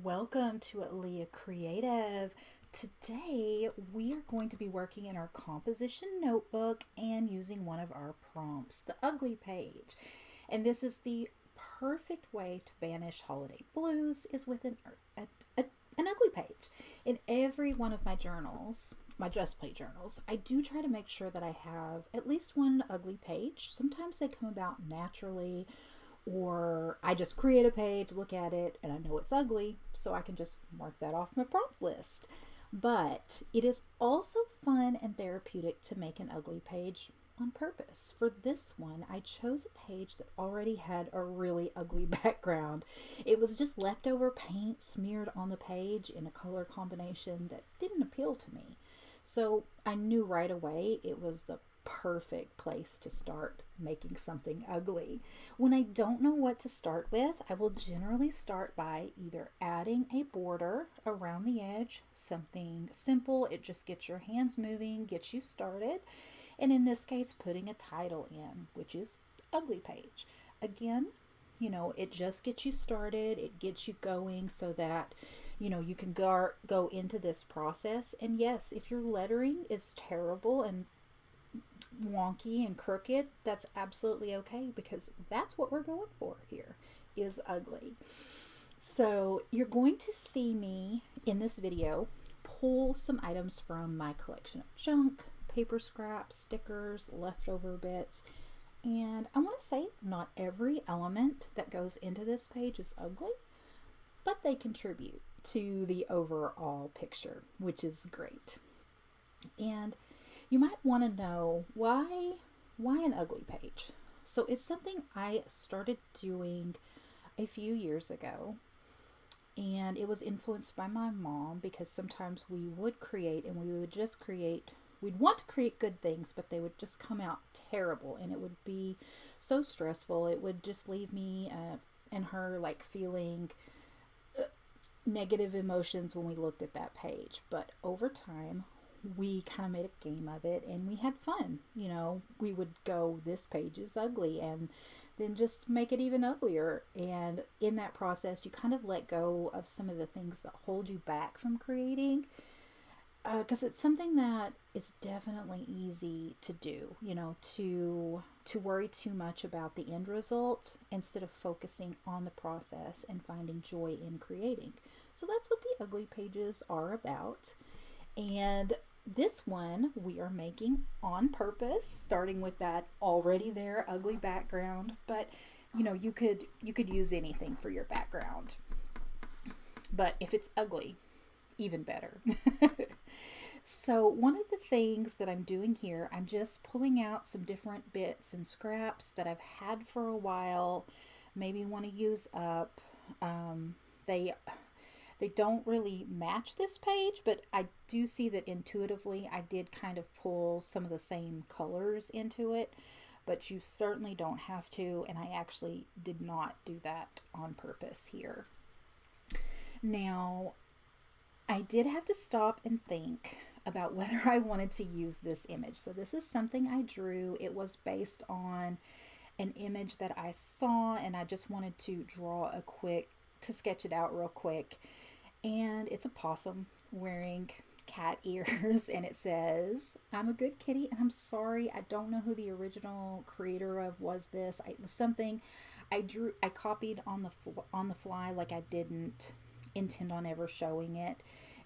Welcome to Leah Creative. Today we are going to be working in our composition notebook and using one of our prompts, the ugly page. And this is the perfect way to banish holiday blues is with an ugly page. In every one of my journals, my Just Play journals, I do try to make sure that I have at least one ugly page. Sometimes they come about naturally, or I just create a page, look at it, and I know it's ugly, so I can just mark that off my prompt list. But it is also fun and therapeutic to make an ugly page on purpose. For this one, I chose a page that already had a really ugly background. It was just leftover paint smeared on the page in a color combination that didn't appeal to me. So I knew right away it was the perfect place to start making something ugly. When I don't know what to start with, I will generally start by either adding a border around the edge, something simple, it just gets your hands moving, gets you started, and in this case, putting a title in, which is ugly page. Again, it just gets you started, it gets you going so that you can go into this process. And yes, if your lettering is terrible and wonky and crooked, that's absolutely okay, because that's what we're going for here, is ugly. So you're going to see me in this video pull some items from my collection of junk, paper scraps, stickers, leftover bits. And I want to say not every element that goes into this page is ugly, but they contribute to the overall picture, which is great. And you might want to know why an ugly page. So it's something I started doing a few years ago, and it was influenced by my mom, because sometimes we would create and we'd want to create good things, but they would just come out terrible, and it would be so stressful. It would just leave me and her like feeling negative emotions when we looked at that page. But over time, we kind of made a game of it and we had fun. We would go, this page is ugly, and then just make it even uglier. And in that process, you kind of let go of some of the things that hold you back from creating. Because it's something that is definitely easy to do, to worry too much about the end result instead of focusing on the process and finding joy in creating. So that's what the ugly pages are about. And this one we are making on purpose, starting with that already there ugly background. But you could use anything for your background. But if it's ugly, even better. So one of the things that I'm doing here, I'm just pulling out some different bits and scraps that I've had for a while, maybe want to use up. They don't really match this page, but I do see that intuitively I did kind of pull some of the same colors into it, but you certainly don't have to, and I actually did not do that on purpose here. Now, I did have to stop and think about whether I wanted to use this image. So this is something I drew. It was based on an image that I saw, and I just wanted to sketch it out real quick. And it's a possum wearing cat ears, and it says, "I'm a good kitty, and I'm sorry, I don't know who the original creator of was this. It was something I copied on the fly, like I didn't intend on ever showing it.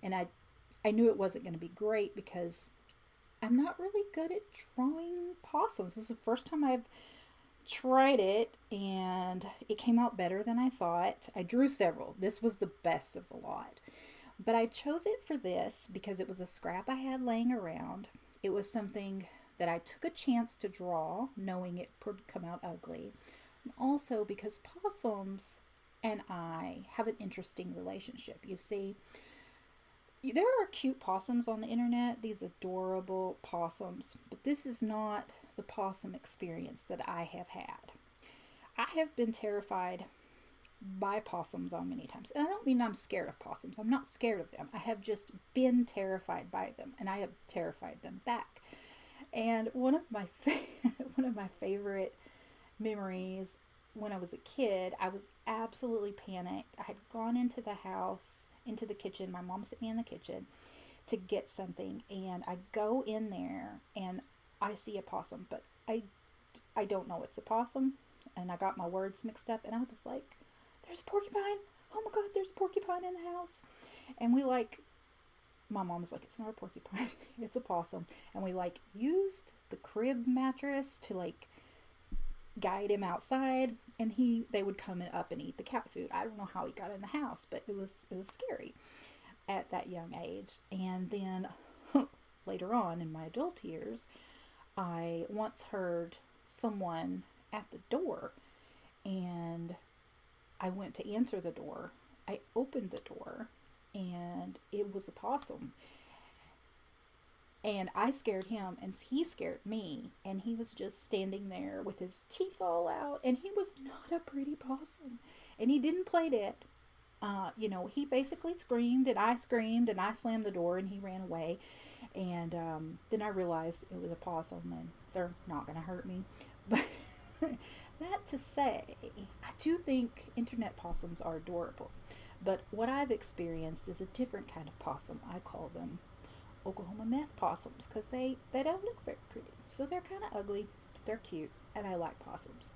And I knew it wasn't going to be great because I'm not really good at drawing possums. This is the first time I've tried it, and it came out better than I thought. I drew several. This was the best of the lot. But I chose it for this because it was a scrap I had laying around. It was something that I took a chance to draw, knowing it would come out ugly. And also because possums and I have an interesting relationship. You see, there are cute possums on the internet, these adorable possums, but this is not the possum experience that I have had. I have been terrified by possums on many times. And I don't mean I'm scared of possums. I'm not scared of them. I have just been terrified by them, and I have terrified them back. And one of my favorite memories when I was a kid, I was absolutely panicked. I had gone into the house, into the kitchen. My mom sent me in the kitchen to get something, and I go in there and I see a possum, but I don't know it's a possum, and I got my words mixed up, and I was like, "There's a porcupine! Oh my God, there's a porcupine in the house!" And we like, my mom was like, "It's not a porcupine, it's a possum," and we like used the crib mattress to like guide him outside, and they would come up and eat the cat food. I don't know how he got in the house, but it was scary at that young age. And then later on in my adult years, I once heard someone at the door, and I went to answer the door. I opened the door, and it was a possum. And I scared him, and he scared me. And he was just standing there with his teeth all out, and he was not a pretty possum. And he didn't play dead. He basically screamed, and I slammed the door, and he ran away. And then I realized it was a possum, and they're not going to hurt me. But that to say, I do think internet possums are adorable. But what I've experienced is a different kind of possum. I call them Oklahoma meth possums because they don't look very pretty. So they're kind of ugly, but they're cute, and I like possums.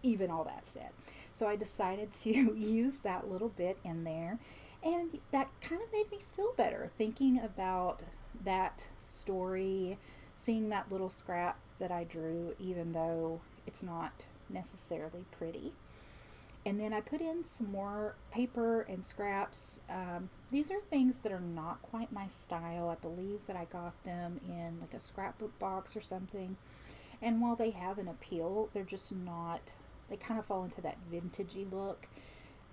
Even all that said. So I decided to use that little bit in there, and that kind of made me feel better thinking about that story, seeing that little scrap that I drew, even though it's not necessarily pretty. And then I put in some more paper and scraps. These are things that are not quite my style. I believe that I got them in like a scrapbook box or something. And while they have an appeal, they're just not, they kind of fall into that vintagey look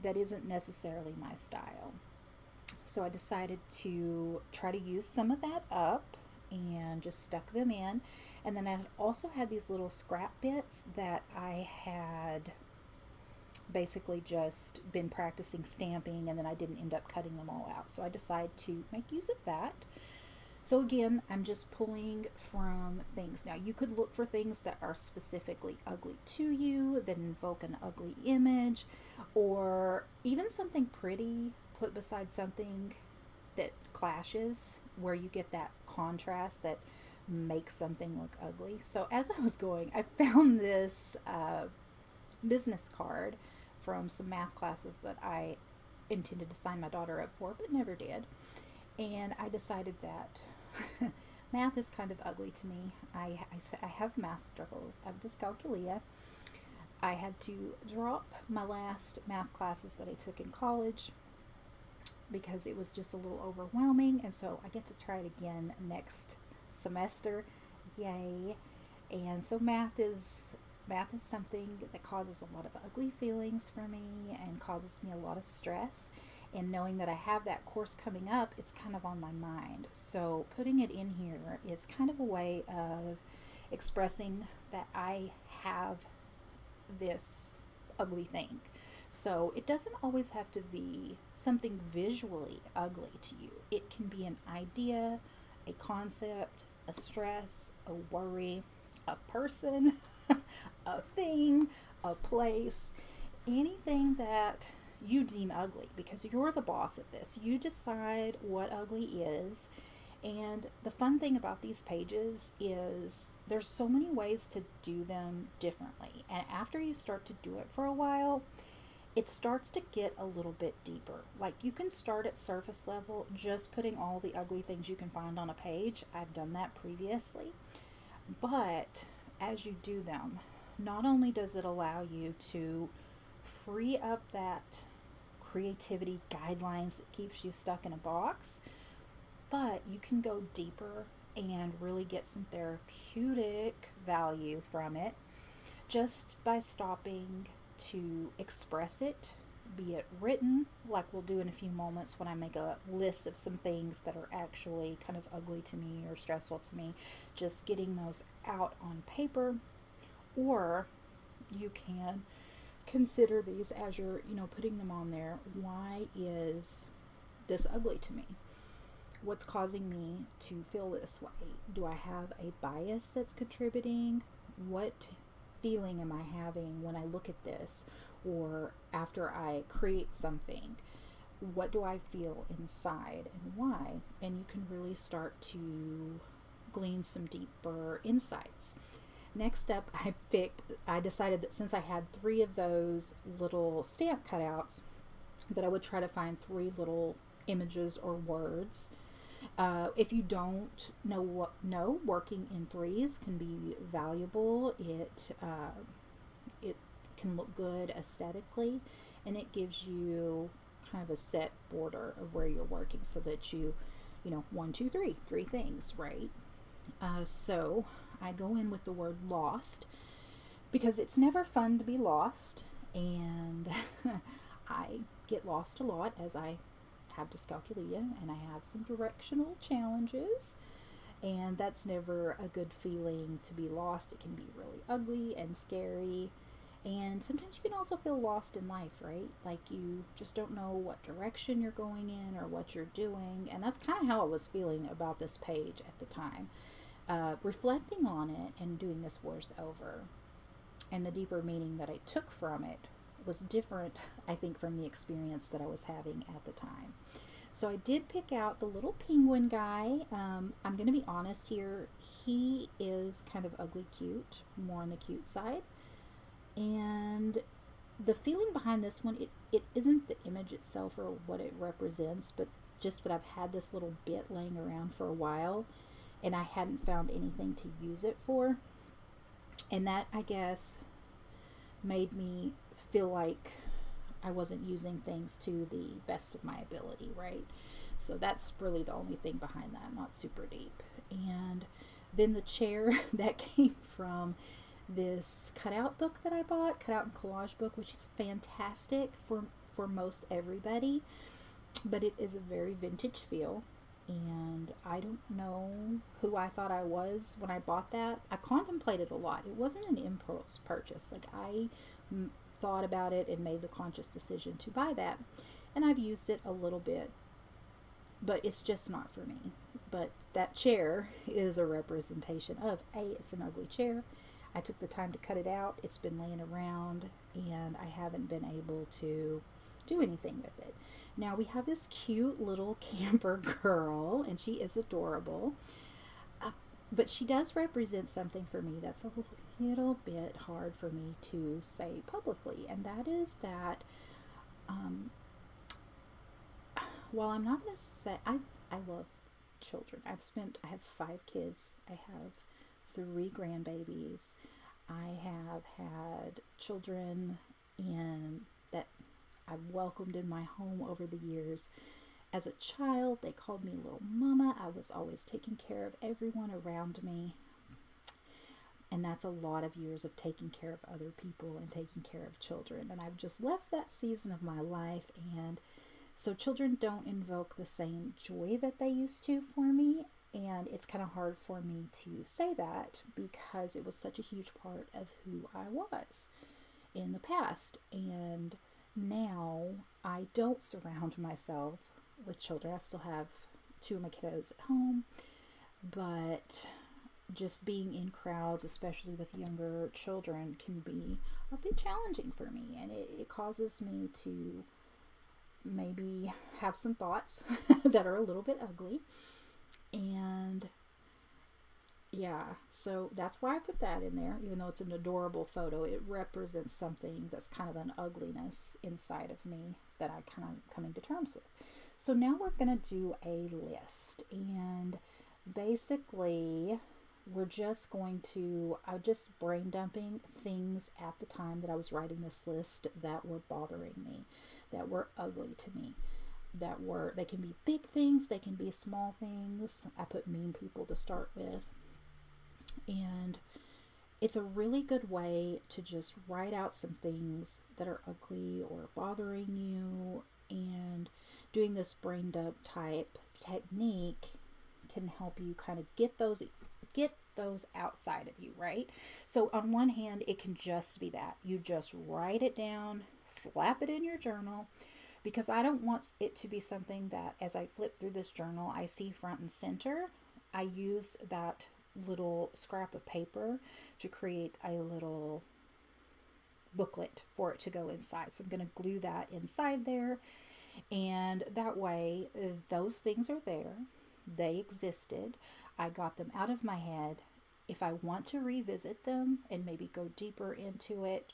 that isn't necessarily my style. So I decided to try to use some of that up and just stuck them in. And then I also had these little scrap bits that I had basically just been practicing stamping, and then I didn't end up cutting them all out. So I decided to make use of that. So again, I'm just pulling from things. Now you could look for things that are specifically ugly to you, that invoke an ugly image, or even something pretty put beside something that clashes, where you get that contrast that makes something look ugly. So as I was going, I found this business card from some math classes that I intended to sign my daughter up for, but never did. And I decided that math is kind of ugly to me. I have math struggles. I have dyscalculia. I had to drop my last math classes that I took in college because it was just a little overwhelming, and so I get to try it again next semester. Yay. And so math is something that causes a lot of ugly feelings for me and causes me a lot of stress. And knowing that I have that course coming up, it's kind of on my mind. So putting it in here is kind of a way of expressing that I have this ugly thing. So it doesn't always have to be something visually ugly to you. It can be an idea, a concept, a stress, a worry, a person, a thing, a place, anything that you deem ugly, because you're the boss at this. You decide what ugly is. And the fun thing about these pages is there's so many ways to do them differently. And after you start to do it for a while, it starts to get a little bit deeper. Like you can start at surface level, just putting all the ugly things you can find on a page. I've done that previously. But as you do them, not only does it allow you to free up that creativity guidelines that keeps you stuck in a box, but you can go deeper and really get some therapeutic value from it just by stopping to express it, be it written, like we'll do in a few moments when I make a list of some things that are actually kind of ugly to me or stressful to me, just getting those out on paper. Or you can consider these as you're, putting them on there. Why is this ugly to me? What's causing me to feel this way? Do I have a bias that's contributing? What feeling am I having when I look at this, or after I create something? What do I feel inside and why? And you can really start to glean some deeper insights. Next up, I decided that since I had three of those little stamp cutouts, that I would try to find three little images or words. If you don't know, working in threes can be valuable. It can look good aesthetically, and it gives you kind of a set border of where you're working, so that you know, one, two, three things, right? So I go in with the word lost because it's never fun to be lost, and I get lost a lot as I have dyscalculia and I have some directional challenges, and that's never a good feeling to be lost. It can be really ugly and scary, and sometimes you can also feel lost in life, right? Like you just don't know what direction you're going in or what you're doing, and that's kind of how I was feeling about this page at the time. Reflecting on it and doing this voice over, and the deeper meaning that I took from it was different, I think, from the experience that I was having at the time. So I did pick out the little penguin guy. I'm going to be honest here. He is kind of ugly cute, more on the cute side. And the feeling behind this one, it isn't the image itself or what it represents, but just that I've had this little bit laying around for a while and I hadn't found anything to use it for. And that, I guess, made me feel like I wasn't using things to the best of my ability, right? So that's really the only thing behind that, not super deep. And then the chair that came from this cutout book that I bought, cutout and collage book, which is fantastic for most everybody, but it is a very vintage feel. And I don't know who I thought I was when I bought that. I contemplated a lot. It wasn't an impulse purchase. Like thought about it and made the conscious decision to buy that. And I've used it a little bit, but it's just not for me. But that chair is a representation of it's an ugly chair. I took the time to cut it out. It's been laying around and I haven't been able to do anything with it. Now we have this cute little camper girl, and she is adorable. But she does represent something for me that's a little bit hard for me to say publicly, and that is that while I'm not going to say I love children. I have 5 kids. I have 3 grandbabies. I have had children in that I've welcomed in my home over the years. As a child, they called me little mama. I was always taking care of everyone around me. And that's a lot of years of taking care of other people and taking care of children. And I've just left that season of my life. And so children don't invoke the same joy that they used to for me. And it's kind of hard for me to say that because it was such a huge part of who I was in the past. And now I don't surround myself with children. I still have 2 of my kiddos at home, but just being in crowds, especially with younger children, can be a bit challenging for me, and it causes me to maybe have some thoughts that are a little bit ugly. And yeah, so that's why I put that in there. Even though it's an adorable photo, it represents something that's kind of an ugliness inside of me that I kind of coming to terms with. So now we're going to do a list, and basically we're just going to, I'm just brain dumping things at the time that I was writing this list that were bothering me, that were ugly to me, they can be big things, they can be small things. I put mean people to start with. And it's a really good way to just write out some things that are ugly or bothering you, and doing this brain dump type technique can help you kind of get those outside of you, right? So on one hand, it can just be that you just write it down, slap it in your journal, because I don't want it to be something that as I flip through this journal, I see front and center. I used that little scrap of paper to create a little booklet for it to go inside. So I'm going to glue that inside there. And that way, those things are there. They existed. I got them out of my head. If I want to revisit them and maybe go deeper into it,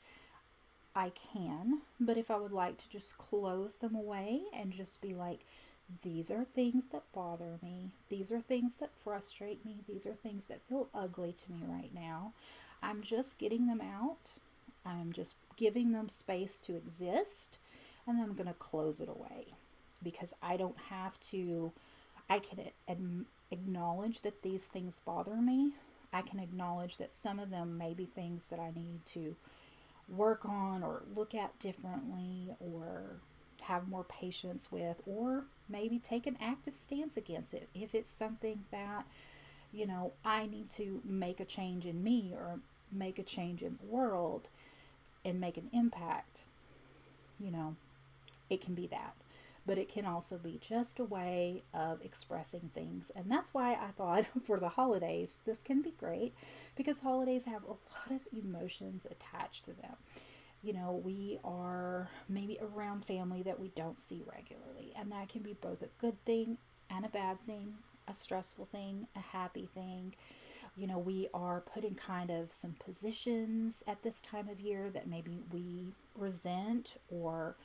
I can. But if I would like to just close them away and just be like, these are things that bother me. These are things that frustrate me. These are things that feel ugly to me right now. I'm just getting them out. I'm just giving them space to exist. And then I'm going to close it away because I don't have to. I can acknowledge that these things bother me. I can acknowledge that some of them may be things that I need to work on or look at differently or have more patience with, or maybe take an active stance against it if it's something that, I need to make a change in me or make a change in the world and make an impact. you know it can be that, but it can also be just a way of expressing things. And that's why I thought for the holidays, this can be great because holidays have a lot of emotions attached to them. We are maybe around family that we don't see regularly, and that can be both a good thing and a bad thing, a stressful thing, a happy thing. We are put in kind of some positions at this time of year that maybe we resent, or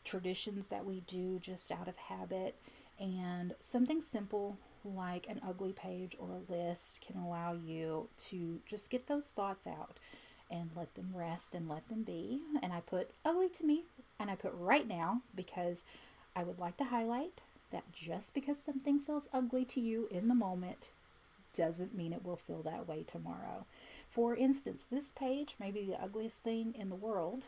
traditions that we do just out of habit. And something simple like an ugly page or a list can allow you to just get those thoughts out and let them rest and let them be. And I put ugly to me and I put right now because I would like to highlight that just because something feels ugly to you in the moment doesn't mean it will feel that way tomorrow. For instance, this page may be the ugliest thing in the world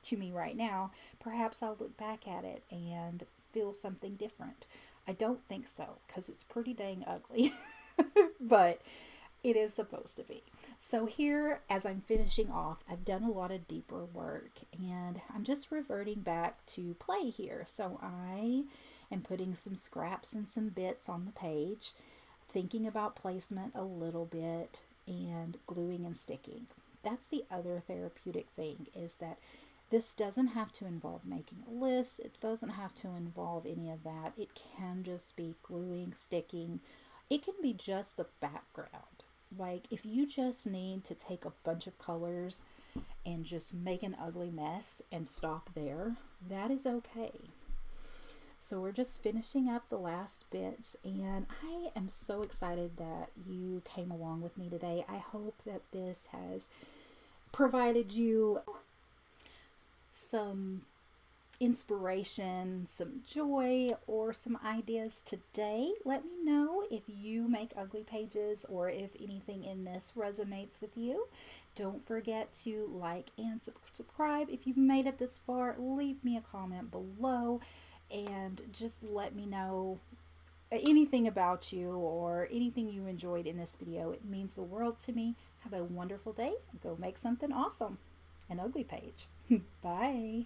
to me right now. Perhaps I'll look back at it and feel something different. I don't think so because it's pretty dang ugly, but it is supposed to be. So here, as I'm finishing off, I've done a lot of deeper work and I'm just reverting back to play here. So I am putting some scraps and some bits on the page, thinking about placement a little bit, and gluing and sticking. That's the other therapeutic thing, is that this doesn't have to involve making a list. It doesn't have to involve any of that. It can just be gluing, sticking. It can be just the background. Like if you just need to take a bunch of colors and just make an ugly mess and stop there, that is okay. So we're just finishing up the last bits, and I am so excited that you came along with me today. I hope that this has provided you some inspiration, some joy, or some ideas today. Let me know if you make ugly pages or if anything in this resonates with you. Don't forget to like and subscribe. If you've made it this far, leave me a comment below and just let me know anything about you or anything you enjoyed in this video. It means the world to me. Have a wonderful day. Go make something awesome. An ugly page. Bye.